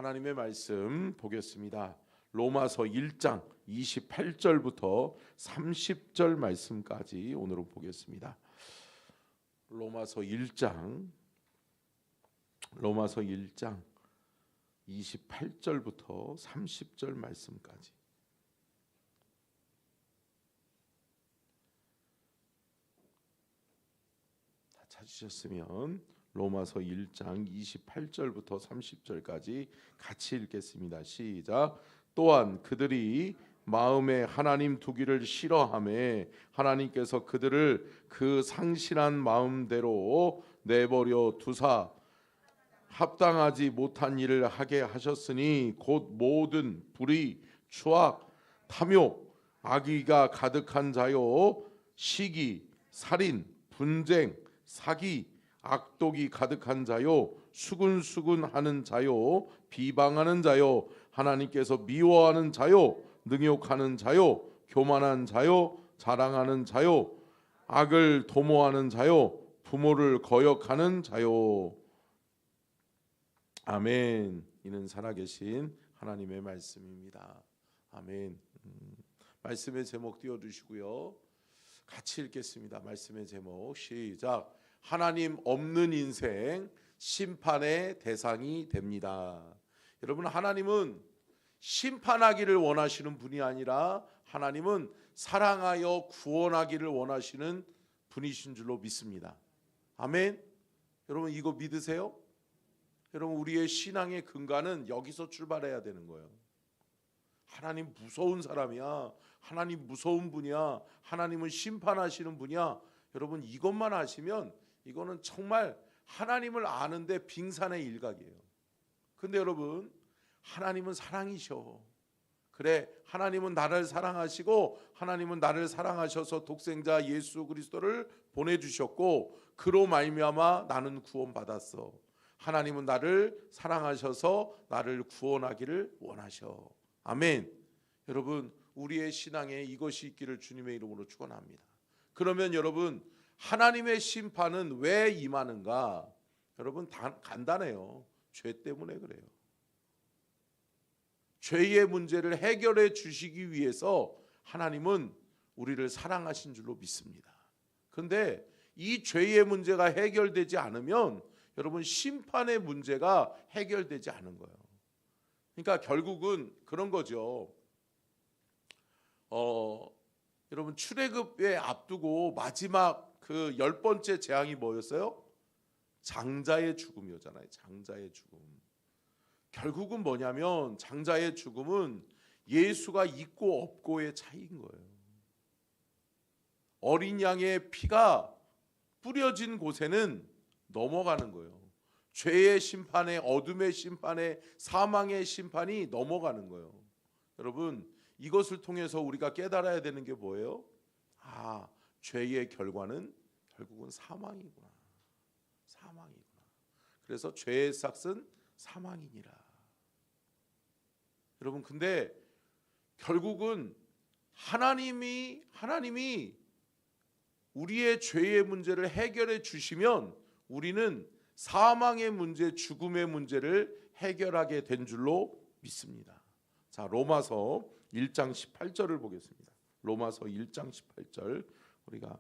하나님의 말씀 보겠습니다. 로마서 1장 28절부터 30절 말씀까지 오늘은 보겠습니다. 로마서 1장 28절부터 30절 말씀까지. 다 찾으셨으면 로마서 1장 28절부터 30절까지 같이 읽겠습니다. 시작. 또한 그들이 마음에 하나님 두기를 싫어하며 하나님께서 그들을 그 상실한 마음대로 내버려 두사 합당하지 못한 일을 하게 하셨으니 곧 모든 불의, 추악, 탐욕, 악의가 가득한 자요, 시기, 살인, 분쟁, 사기, 악독이 가득한 자요, 수군수군하는 자요, 비방하는 자요, 하나님께서 미워하는 자요, 능욕하는 자요, 교만한 자요, 자랑하는 자요, 악을 도모하는 자요, 부모를 거역하는 자요. 아멘. 이는 살아계신 하나님의 말씀입니다. 아멘. 말씀의 제목 띄워주시고요. 같이 읽겠습니다. 말씀의 제목 시작. 하나님 없는 인생 심판의 대상이 됩니다. 여러분, 하나님은 심판하기를 원하시는 분이 아니라 하나님은 사랑하여 구원하기를 원하시는 분이신 줄로 믿습니다. 아멘. 여러분, 이거 믿으세요? 여러분, 우리의 신앙의 근간은 여기서 출발해야 되는 거예요. 하나님 무서운 사람이야, 하나님 무서운 분이야, 하나님은 심판하시는 분이야. 여러분, 이것만 아시면 이거는 정말 하나님을 아는데 빙산의 일각이에요. 근데 여러분, 하나님은 사랑이셔. 그래, 하나님은 나를 사랑하시고 하나님은 나를 사랑하셔서 독생자 예수 그리스도를 보내주셨고 그로 말미암아 나는 구원받았어. 하나님은 나를 사랑하셔서 나를 구원하기를 원하셔. 아멘. 여러분, 우리의 신앙에 이것이 있기를 주님의 이름으로 축원합니다. 그러면 여러분, 하나님의 심판은 왜 임하는가? 여러분, 간단해요. 죄 때문에 그래요. 죄의 문제를 해결해 주시기 위해서 하나님은 우리를 사랑하신 줄로 믿습니다. 그런데 이 죄의 문제가 해결되지 않으면 여러분, 심판의 문제가 해결되지 않은 거예요. 그러니까 결국은 그런 거죠. 여러분, 출애굽에 앞두고 마지막 그 10번째 재앙이 뭐였어요? 장자의 죽음이었잖아요. 장자의 죽음. 결국은 뭐냐면 장자의 죽음은 예수가 있고 없고의 차이인 거예요. 어린 양의 피가 뿌려진 곳에는 넘어가는 거예요. 죄의 심판에, 어둠의 심판에, 사망의 심판이 넘어가는 거예요. 여러분, 이것을 통해서 우리가 깨달아야 되는 게 뭐예요? 죄의 결과는 결국은 사망이구나. 사망이구나. 그래서 죄의 삭은 사망이니라. 여러분, 근데 결국은 하나님이 우리의 죄의 문제를 해결해 주시면 우리는 사망의 문제, 죽음의 문제를 해결하게 된 줄로 믿습니다. 자, 로마서 1장 18절을 보겠습니다. 로마서 1장 18절. 우리가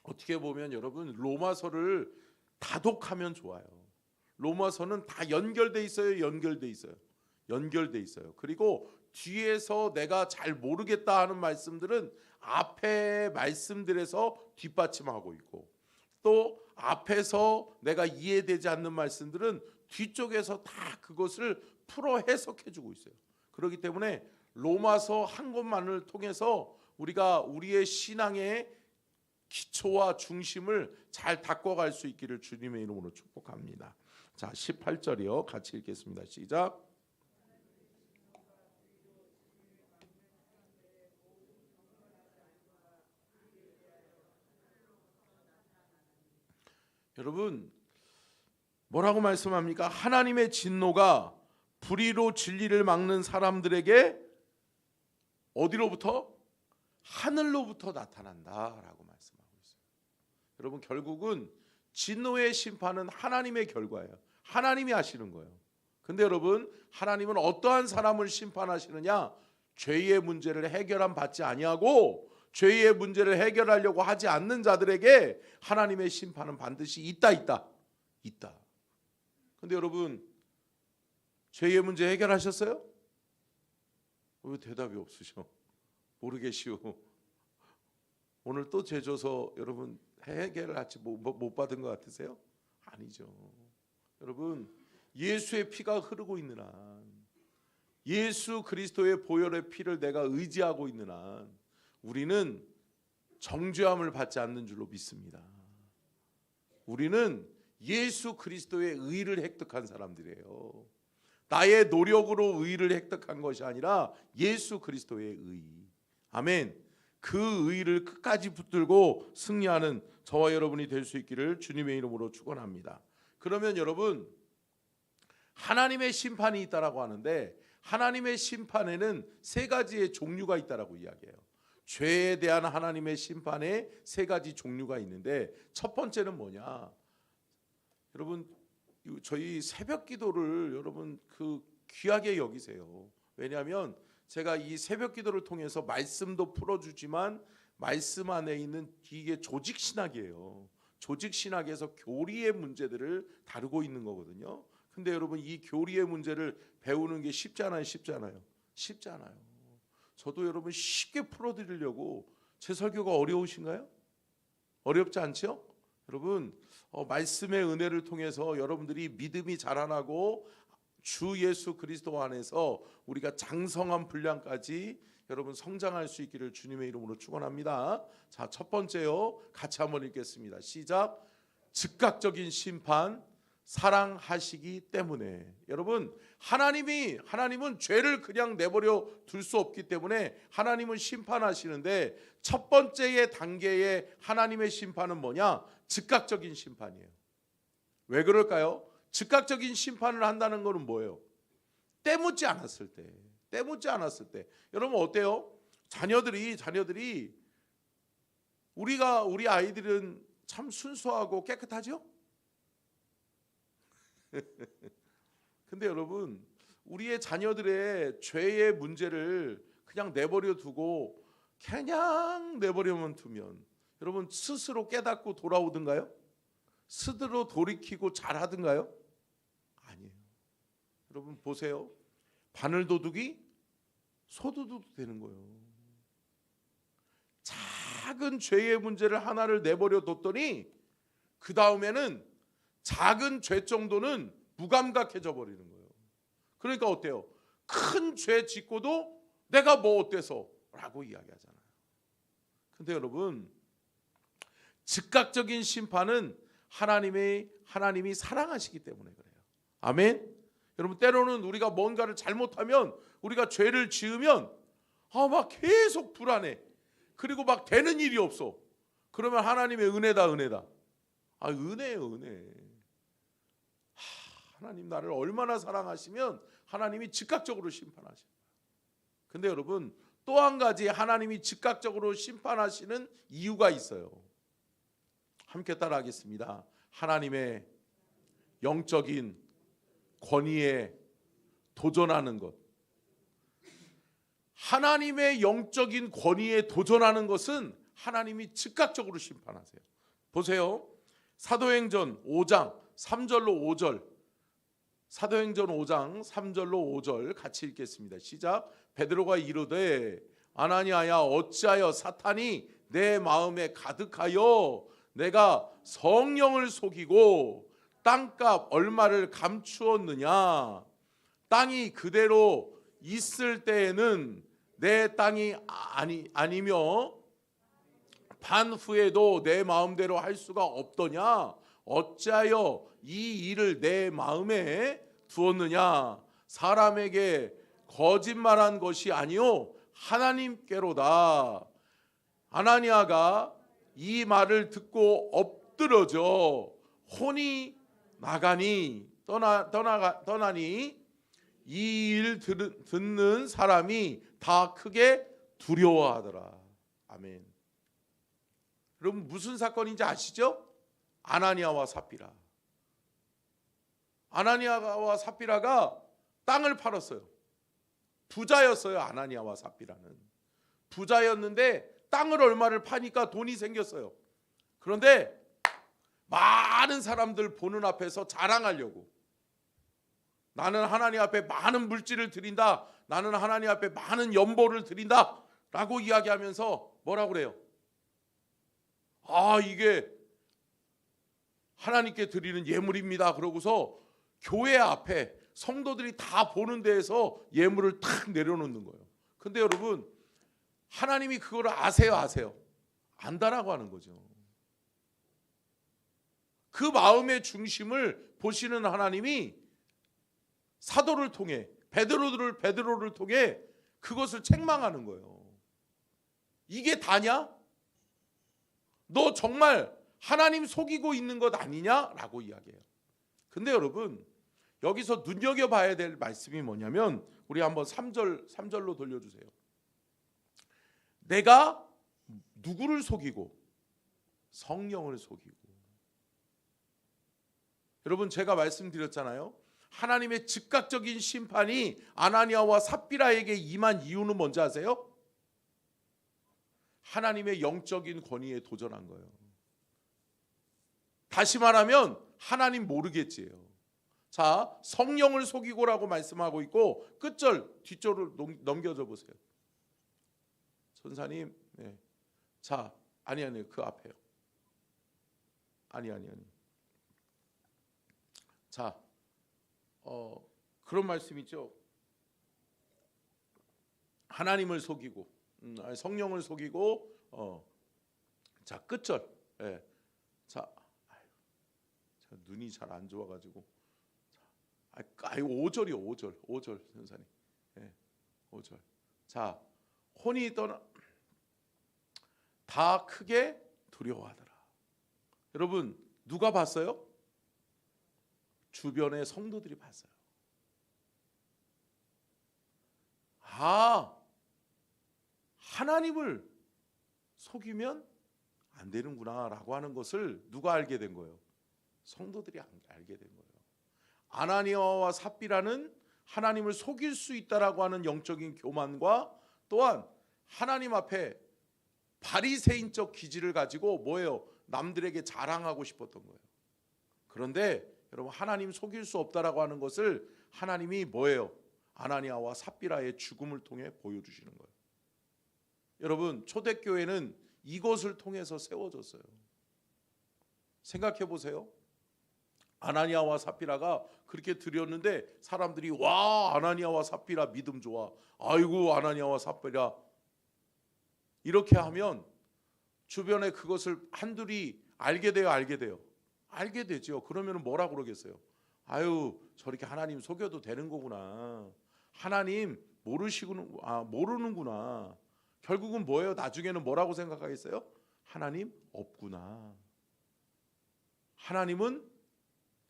어떻게 보면 여러분, 로마서를 다독하면 좋아요. 로마서는 다 연결돼 있어요. 연결돼 있어요. 그리고 뒤에서 내가 잘 모르겠다 하는 말씀들은 앞에 말씀들에서 뒷받침하고 있고, 또 앞에서 내가 이해되지 않는 말씀들은 뒤쪽에서 다 그것을 풀어 해석해 주고 있어요. 그렇기 때문에 로마서 한 권만을 통해서 우리가 우리의 신앙의 기초와 중심을 잘 닦아갈 수 있기를 주님의 이름으로 축복합니다. 자, 18절이요. 같이 읽겠습니다. 시작. 여러분, 뭐라고 말씀합니까? 하나님의 진노가 불의로 진리를 막는 사람들에게 어디로부터? 하늘로부터 나타난다라고 말씀하고 있어요. 여러분, 결국은 진노의 심판은 하나님의 결과예요. 하나님이 하시는 거예요. 근데 여러분, 하나님은 어떠한 사람을 심판하시느냐? 죄의 문제를 해결함 받지 아니하고 죄의 문제를 해결하려고 하지 않는 자들에게 하나님의 심판은 반드시 있다. 근데 여러분, 죄의 문제 해결하셨어요? 왜 대답이 없으셔? 모르겠시오. 오늘 또 죄 져서 여러분 해결을 하지 못 받은 것 같으세요? 아니죠. 여러분, 예수의 피가 흐르고 있는 한, 예수 그리스도의 보혈의 피를 내가 의지하고 있는 한 우리는 정죄함을 받지 않는 줄로 믿습니다. 우리는 예수 그리스도의 의를 획득한 사람들이에요. 나의 노력으로 의를 획득한 것이 아니라 예수 그리스도의 의. 아멘. 그 의를 끝까지 붙들고 승리하는 저와 여러분이 될 수 있기를 주님의 이름으로 축원합니다. 그러면 여러분, 하나님의 심판이 있다라고 하는데 하나님의 심판에는 세 가지의 종류가 있다라고 이야기해요. 죄에 대한 하나님의 심판에 세 가지 종류가 있는데 첫 번째는 뭐냐? 여러분, 저희 새벽 기도를 여러분 귀하게 여기세요. 왜냐하면 제가 이 새벽 기도를 통해서 말씀도 풀어주지만 말씀 안에 있는 이게 조직 신학이에요. 조직 신학에서 교리의 문제들을 다루고 있는 거거든요. 근데 여러분, 이 교리의 문제를 배우는 게 쉽지 않아요? 쉽지 않아요. 저도 여러분 쉽게 풀어드리려고, 제 설교가 어려우신가요? 어렵지 않죠? 여러분, 말씀의 은혜를 통해서 여러분들이 믿음이 자라나고 주 예수 그리스도 안에서 우리가 장성한 분량까지 여러분 성장할 수 있기를 주님의 이름으로 축원합니다. 자, 첫 번째요. 같이 한번 읽겠습니다. 시작. 즉각적인 심판, 사랑하시기 때문에. 여러분, 하나님은 죄를 그냥 내버려 둘 수 없기 때문에 하나님은 심판하시는데 첫 번째의 단계의 하나님의 심판은 뭐냐? 즉각적인 심판이에요. 왜 그럴까요? 즉각적인 심판을 한다는 것은 뭐예요? 때묻지 않았을 때. 여러분 어때요? 자녀들이 우리 아이들은 참 순수하고 깨끗하죠? 근데 여러분, 우리의 자녀들의 죄의 문제를 그냥 내버려 두고 그냥 내버려만 두면 여러분 스스로 깨닫고 돌아오든가요? 스스로 돌이키고 잘하든가요? 아니에요. 여러분 보세요. 바늘도둑이 소도둑 되는 거예요. 작은 죄의 문제를 하나를 내버려 뒀더니 그 다음에는 작은 죄 정도는 무감각해져 버리는 거예요. 그러니까 어때요? 큰 죄 짓고도 내가 뭐 어때서 라고 이야기하잖아요. 근데 여러분, 즉각적인 심판은 하나님이 사랑하시기 때문에 그래요. 아멘. 여러분, 때로는 우리가 뭔가를 잘못하면, 우리가 죄를 지으면 막 계속 불안해. 그리고 막 되는 일이 없어. 그러면 하나님의 은혜다. 은혜예요, 은혜. 하나님 나를 얼마나 사랑하시면 하나님이 즉각적으로 심판하셔요. 근데 여러분, 또 한 가지 하나님이 즉각적으로 심판하시는 이유가 있어요. 함께 따라하겠습니다. 하나님의 영적인 권위에 도전하는 것. 하나님의 영적인 권위에 도전하는 것은 하나님이 즉각적으로 심판하세요. 보세요. 사도행전 5장 3절로 5절. 사도행전 5장 3절로 5절 같이 읽겠습니다. 시작. 베드로가 이르되 아나니아야, 어찌하여 사탄이 내 마음에 가득하여 내가 성령을 속이고 땅값 얼마를 감추었느냐? 땅이 그대로 있을 때에는 내 땅이 아니며 반 후에도 내 마음대로 할 수가 없더냐? 어찌하여 이 일을 내 마음에 두었느냐? 사람에게 거짓말한 것이 아니요 하나님께로다. 아나니아가 이 말을 듣고 엎드러져 혼이 나가니 떠나니 이 일 듣는 사람이 다 크게 두려워하더라. 아멘. 여러분 무슨 사건인지 아시죠? 아나니아와 삽비라. 아나니아와 삽비라가 땅을 팔았어요. 부자였어요. 아나니아와 삽비라는 부자였는데 땅을 얼마를 파니까 돈이 생겼어요. 그런데 많은 사람들 보는 앞에서 자랑하려고, 나는 하나님 앞에 많은 물질을 드린다, 나는 하나님 앞에 많은 연보를 드린다 라고 이야기하면서 뭐라고 그래요? 이게 하나님께 드리는 예물입니다. 그러고서 교회 앞에 성도들이 다 보는 데에서 예물을 탁 내려놓는 거예요. 근데 여러분, 하나님이 그걸 아세요? 안다라고 하는 거죠. 그 마음의 중심을 보시는 하나님이 사도를 통해 베드로를 통해 그것을 책망하는 거예요. 이게 다냐? 너 정말 하나님 속이고 있는 것 아니냐라고 이야기해요. 근데 여러분, 여기서 눈여겨봐야 될 말씀이 뭐냐면, 우리 한번 3절로 돌려주세요. 내가 누구를 속이고? 성령을 속이고. 여러분, 제가 말씀드렸잖아요. 하나님의 즉각적인 심판이 아나니아와 삽비라에게 임한 이유는 뭔지 아세요? 하나님의 영적인 권위에 도전한 거예요. 다시 말하면 하나님 모르겠지요. 자, 성령을 속이고라고 말씀하고 있고, 끝절 뒷절을 넘겨줘 보세요. 전사님, 네. 자, 아니 그 앞에요. 아니. 자, 그런 말씀 있죠. 하나님을 속이고, 성령을 속이고, 자, 끝절. 네. 자, 눈이 잘 안 좋아가지고, 5절이요. 5절 선사님. 네, 5절. 자, 혼이 떠나 다 크게 두려워하더라. 여러분, 누가 봤어요? 주변의 성도들이 봤어요. 하나님을 속이면 안 되는구나 라고 하는 것을 누가 알게 된 거예요? 성도들이 알게 된 거예요. 아나니아와 삽비라는 하나님을 속일 수 있다라고 하는 영적인 교만과, 또한 하나님 앞에 바리새인적 기질을 가지고 뭐예요? 남들에게 자랑하고 싶었던 거예요. 그런데 여러분, 하나님 속일 수 없다라고 하는 것을 하나님이 뭐예요? 아나니아와 삽비라의 죽음을 통해 보여주시는 거예요. 여러분, 초대교회는 이것을 통해서 세워졌어요. 생각해 보세요. 아나니아와 삽비라가 그렇게 드렸는데 사람들이 와, 아나니아와 삽비라 믿음 좋아, 아이고 아나니아와 삽비라, 이렇게 하면 주변에 그것을 한둘이 알게 되죠. 그러면 뭐라 그러겠어요? 아유, 저렇게 하나님 속여도 되는 거구나, 하나님 모르는구나. 결국은 뭐예요? 나중에는 뭐라고 생각하겠어요? 하나님 없구나, 하나님은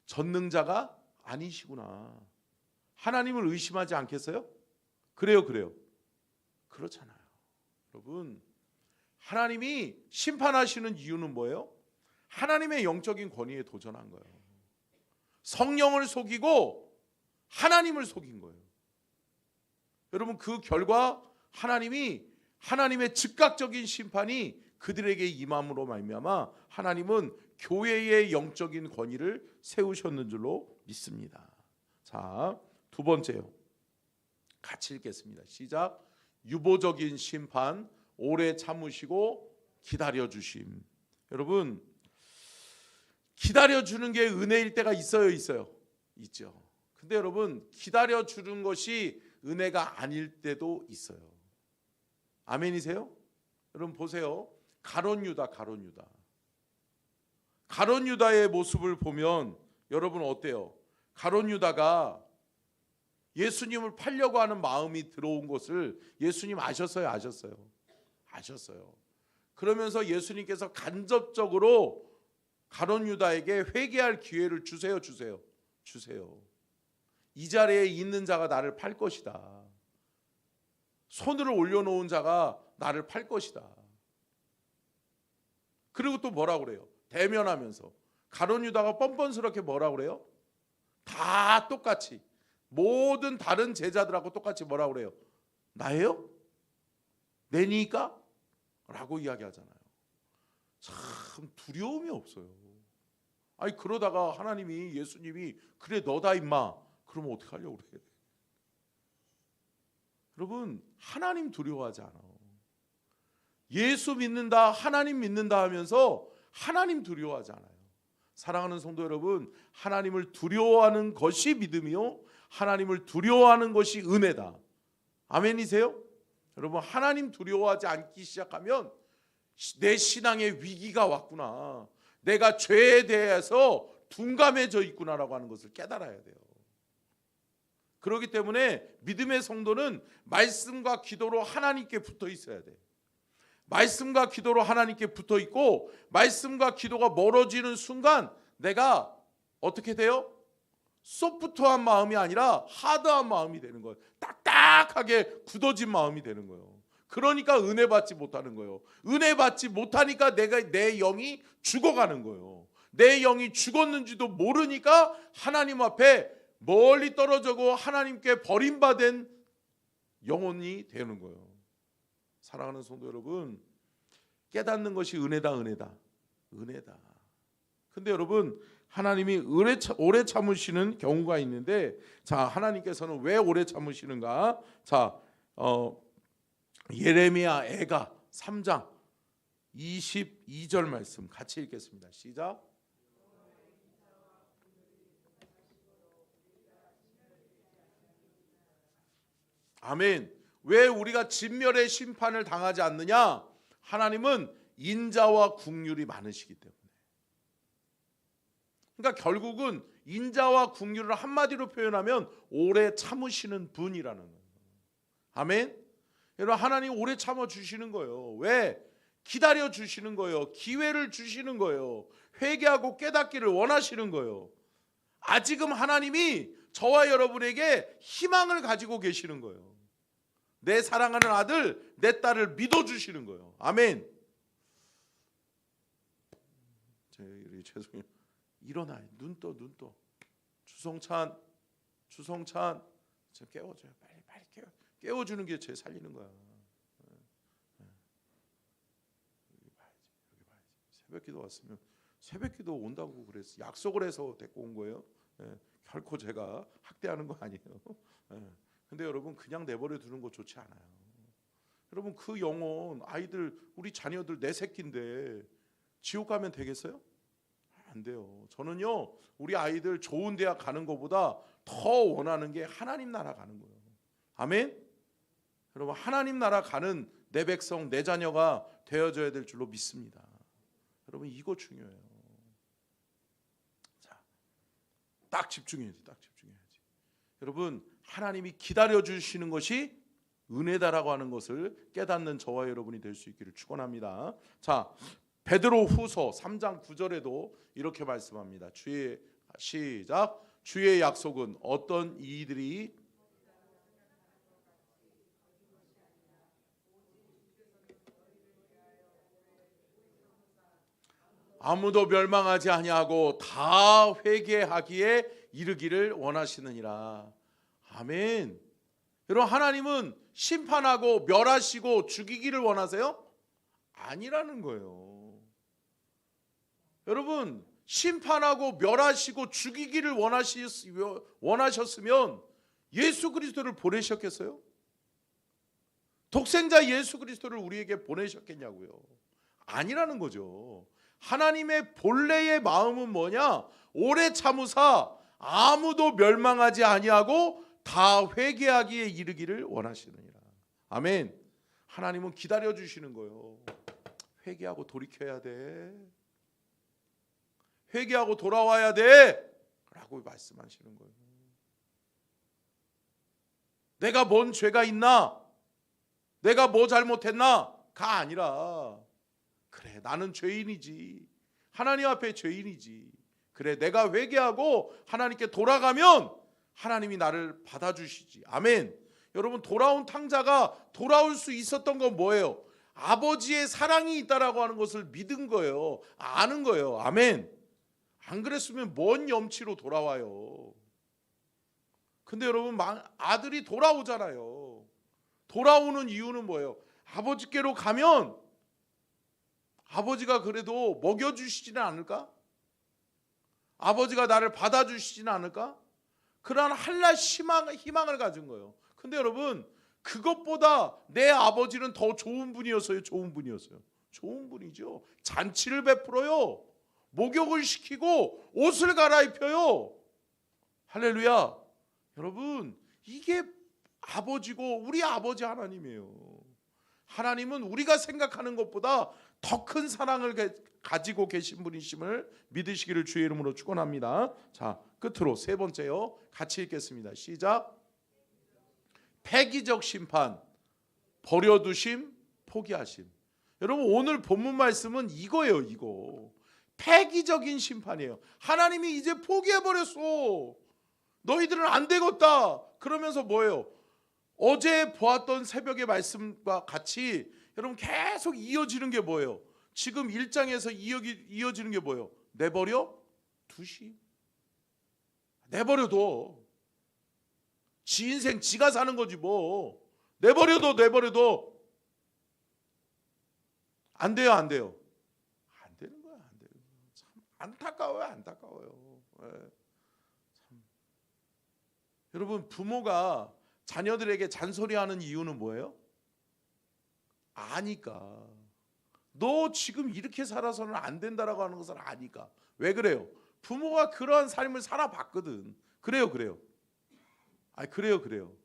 전능자가 아니시구나, 하나님을 의심하지 않겠어요? 그래요. 그렇잖아요. 여러분, 하나님이 심판하시는 이유는 뭐예요? 하나님의 영적인 권위에 도전한 거예요. 성령을 속이고 하나님을 속인 거예요. 여러분, 그 결과 하나님의 즉각적인 심판이 그들에게 임함으로 말미암아 하나님은 교회의 영적인 권위를 세우셨는 줄로 믿습니다. 자, 두 번째요. 같이 읽겠습니다. 시작. 유보적인 심판, 오래 참으시고 기다려주심. 여러분, 기다려주는 게 은혜일 때가 있어요? 있죠. 근데 여러분, 기다려주는 것이 은혜가 아닐 때도 있어요. 아멘이세요? 여러분 보세요. 가룟 유다의 모습을 보면 여러분 어때요? 가룟 유다가 예수님을 팔려고 하는 마음이 들어온 것을 예수님 아셨어요? 아셨어요. 그러면서 예수님께서 간접적으로 가룟 유다에게 회개할 기회를 주세요. 이 자리에 있는 자가 나를 팔 것이다. 손을 올려놓은 자가 나를 팔 것이다. 그리고 또 뭐라고 그래요? 대면하면서 가룟 유다가 뻔뻔스럽게 뭐라고 그래요? 다 똑같이 모든 다른 제자들하고 똑같이 뭐라고 그래요? 나예요? 내니까? 라고 이야기하잖아요. 참 두려움이 없어요. 아니 그러다가 하나님이 예수님이 그래 너다 임마 그러면 어떡하려고 그래? 여러분 하나님 두려워하지 않아요. 예수 믿는다 하나님 믿는다 하면서 하나님 두려워하지 않아요. 사랑하는 성도 여러분, 하나님을 두려워하는 것이 믿음이요 하나님을 두려워하는 것이 은혜다. 아멘이세요? 여러분 하나님 두려워하지 않기 시작하면 내 신앙의 위기가 왔구나, 내가 죄에 대해서 둔감해져 있구나라고 하는 것을 깨달아야 돼요. 그렇기 때문에 믿음의 성도는 말씀과 기도로 하나님께 붙어 있어야 돼. 말씀과 기도로 하나님께 붙어 있고 말씀과 기도가 멀어지는 순간 내가 어떻게 돼요? 소프트한 마음이 아니라 하드한 마음이 되는 거예요. 딱딱하게 굳어진 마음이 되는 거예요. 그러니까 은혜 받지 못하는 거예요. 은혜 받지 못하니까 내 영이 죽어가는 거예요. 내 영이 죽었는지도 모르니까 하나님 앞에 멀리 떨어져고 하나님께 버림받은 영혼이 되는 거예요. 사랑하는 성도 여러분, 깨닫는 것이 은혜다. 은혜다. 근데 여러분 하나님이 오래 참으시는 경우가 있는데, 자 하나님께서는 왜 오래 참으시는가? 자 예레미야 애가 3장 22절 말씀 같이 읽겠습니다. 시작. 아멘. 왜 우리가 진멸의 심판을 당하지 않느냐? 하나님은 인자와 긍휼이 많으시기 때문에. 그러니까 결국은 인자와 긍휼을 한마디로 표현하면 오래 참으시는 분이라는 거예요. 아멘. 여러분 하나님 오래 참아 주시는 거예요. 왜? 기다려 주시는 거예요. 기회를 주시는 거예요. 회개하고 깨닫기를 원하시는 거예요. 아직은 하나님이 저와 여러분에게 희망을 가지고 계시는 거예요. 내 사랑하는 아들, 내 딸을 믿어주시는 거예요. 아멘. 죄송해요. 일어나. 눈 떠. 주성찬 좀 깨워줘요. 빨리 깨워주는 게 제 살리는 거야. 여기 봐야지. 새벽기도 왔으면 새벽기도 온다고 그랬어. 약속을 해서 데리고 온 거예요. 결코 제가 학대하는 거 아니에요. 근데 여러분 그냥 내버려 두는 거 좋지 않아요. 여러분 그 영혼 아이들 우리 자녀들 내 새끼인데 지옥 가면 되겠어요? 안 돼요. 저는요 우리 아이들 좋은 대학 가는 것보다 더 원하는 게 하나님 나라 가는 거예요. 아멘. 여러분 하나님 나라 가는 내 백성 내 자녀가 되어져야 될 줄로 믿습니다. 여러분 이거 중요해요. 자, 딱 집중해야지. 여러분 하나님이 기다려주시는 것이 은혜다라고 하는 것을 깨닫는 저와 여러분이 될 수 있기를 축원합니다. 자, 베드로 후서 3장 9절에도 이렇게 말씀합니다. 시작. 주의 약속은 어떤 이들이 아무도 멸망하지 아니하고 다 회개하기에 이르기를 원하시느니라. 아멘. 여러분 하나님은 심판하고 멸하시고 죽이기를 원하세요? 아니라는 거예요. 여러분 심판하고 멸하시고 죽이기를 원하셨으면 예수 그리스도를 보내셨겠어요? 독생자 예수 그리스도를 우리에게 보내셨겠냐고요? 아니라는 거죠. 하나님의 본래의 마음은 뭐냐? 오래 참으사 아무도 멸망하지 아니하고 다 회개하기에 이르기를 원하시느니라. 아멘. 하나님은 기다려 주시는 거예요. 회개하고 돌이켜야 돼. 회개하고 돌아와야 돼 라고 말씀하시는 거예요. 내가 뭔 죄가 있나? 내가 뭐 잘못했나? 가 아니라 그래 나는 죄인이지. 하나님 앞에 죄인이지. 그래 내가 회개하고 하나님께 돌아가면 하나님이 나를 받아주시지. 아멘. 여러분 돌아온 탕자가 돌아올 수 있었던 건 뭐예요? 아버지의 사랑이 있다라고 하는 것을 믿은 거예요. 아는 거예요. 아멘. 안 그랬으면 뭔 염치로 돌아와요. 근데 여러분 아들이 돌아오잖아요. 돌아오는 이유는 뭐예요? 아버지께로 가면 아버지가 그래도 먹여주시지는 않을까? 아버지가 나를 받아주시지는 않을까? 그러한 한낱 희망을 가진 거예요. 근데 여러분, 그것보다 내 아버지는 더 좋은 분이었어요? 좋은 분이었어요? 좋은 분이죠. 잔치를 베풀어요. 목욕을 시키고 옷을 갈아입혀요. 할렐루야. 여러분, 이게 아버지고 우리 아버지 하나님이에요. 하나님은 우리가 생각하는 것보다 더 큰 사랑을 가지고 계신 분이심을 믿으시기를 주의 이름으로 축원합니다. 자, 끝으로 세 번째요. 같이 읽겠습니다. 시작. 폐기적 심판, 버려두심, 포기하심. 여러분, 오늘 본문 말씀은 이거예요. 이거 폐기적인 심판이에요. 하나님이 이제 포기해버렸어. 너희들은 안 되겠다. 그러면서 뭐예요? 어제 보았던 새벽의 말씀과 같이 여러분 계속 이어지는 게 뭐예요? 지금 1장에서 이어지는 게 뭐예요? 내버려 두시. 내버려둬. 지 인생 지가 사는 거지 뭐. 내버려둬. 안 돼요. 안 되는 거야. 안 돼요. 참 안타까워요. 네. 참. 여러분, 부모가 자녀들에게 잔소리하는 이유는 뭐예요? 아니까. 너 지금 이렇게 살아서는 안 된다라고 하는 것을 아니까. 왜 그래요? 부모가 그러한 삶을 살아봤거든. 그래요. 아니, 그래요.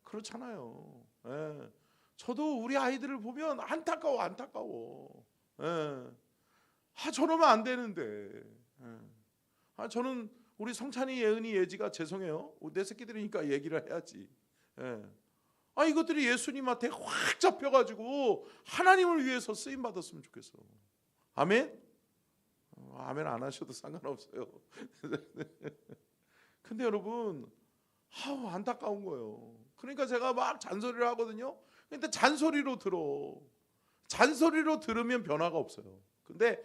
그렇잖아요. 예. 저도 우리 아이들을 보면 안타까워. 예. 저러면 안 되는데. 예. 저는 우리 성찬이, 예은이, 예지가 죄송해요. 내 새끼들이니까 얘기를 해야지. 예. 이것들이 예수님한테 확 잡혀가지고 하나님을 위해서 쓰임 받았으면 좋겠어. 아멘? 아멘 안 하셔도 상관없어요. 근데 여러분, 안타까운 거예요. 그러니까 제가 막 잔소리를 하거든요. 근데 잔소리로 들으면 변화가 없어요. 근데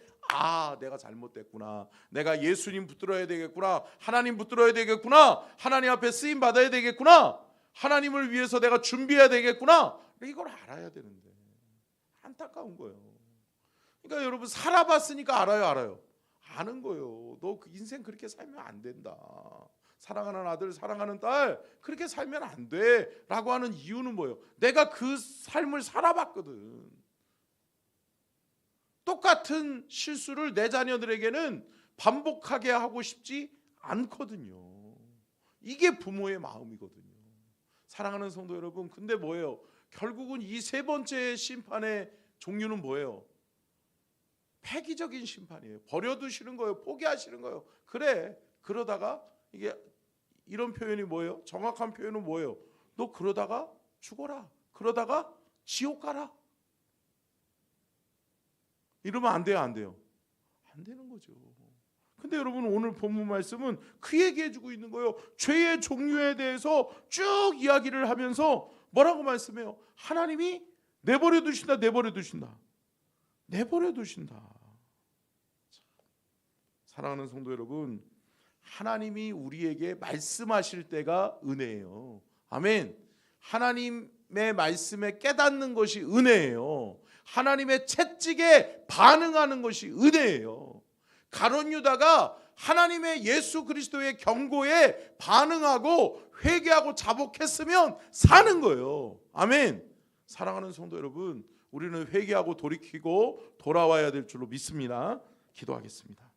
내가 잘못됐구나. 내가 예수님 붙들어야 되겠구나. 하나님 붙들어야 되겠구나. 하나님 앞에 쓰임 받아야 되겠구나. 하나님을 위해서 내가 준비해야 되겠구나. 이걸 알아야 되는데 안타까운 거예요. 그러니까 여러분, 살아봤으니까 알아요. 아는 거예요. 너 그 인생 그렇게 살면 안 된다. 사랑하는 아들, 사랑하는 딸 그렇게 살면 안 돼 라고 하는 이유는 뭐예요? 내가 그 삶을 살아봤거든. 똑같은 실수를 내 자녀들에게는 반복하게 하고 싶지 않거든요. 이게 부모의 마음이거든요. 사랑하는 성도 여러분, 근데 뭐예요? 결국은 이 세 번째 심판의 종류는 뭐예요? 폐기적인 심판이에요. 버려두시는 거예요. 포기하시는 거예요. 그래, 그러다가 이게 이런 표현이 뭐예요? 정확한 표현은 뭐예요? 너 그러다가 죽어라. 그러다가 지옥 가라. 이러면 안 돼요? 안 되는 거죠. 근데 여러분, 오늘 본문 말씀은 그 얘기해주고 있는 거예요. 죄의 종류에 대해서 쭉 이야기를 하면서 뭐라고 말씀해요? 하나님이 내버려 두신다. 사랑하는 성도 여러분, 하나님이 우리에게 말씀하실 때가 은혜예요. 아멘. 하나님의 말씀에 깨닫는 것이 은혜예요. 하나님의 채찍에 반응하는 것이 은혜예요. 가룟 유다가 하나님의 예수 그리스도의 경고에 반응하고 회개하고 자복했으면 사는 거예요. 아멘. 사랑하는 성도 여러분, 우리는 회개하고 돌이키고 돌아와야 될 줄로 믿습니다. 기도하겠습니다.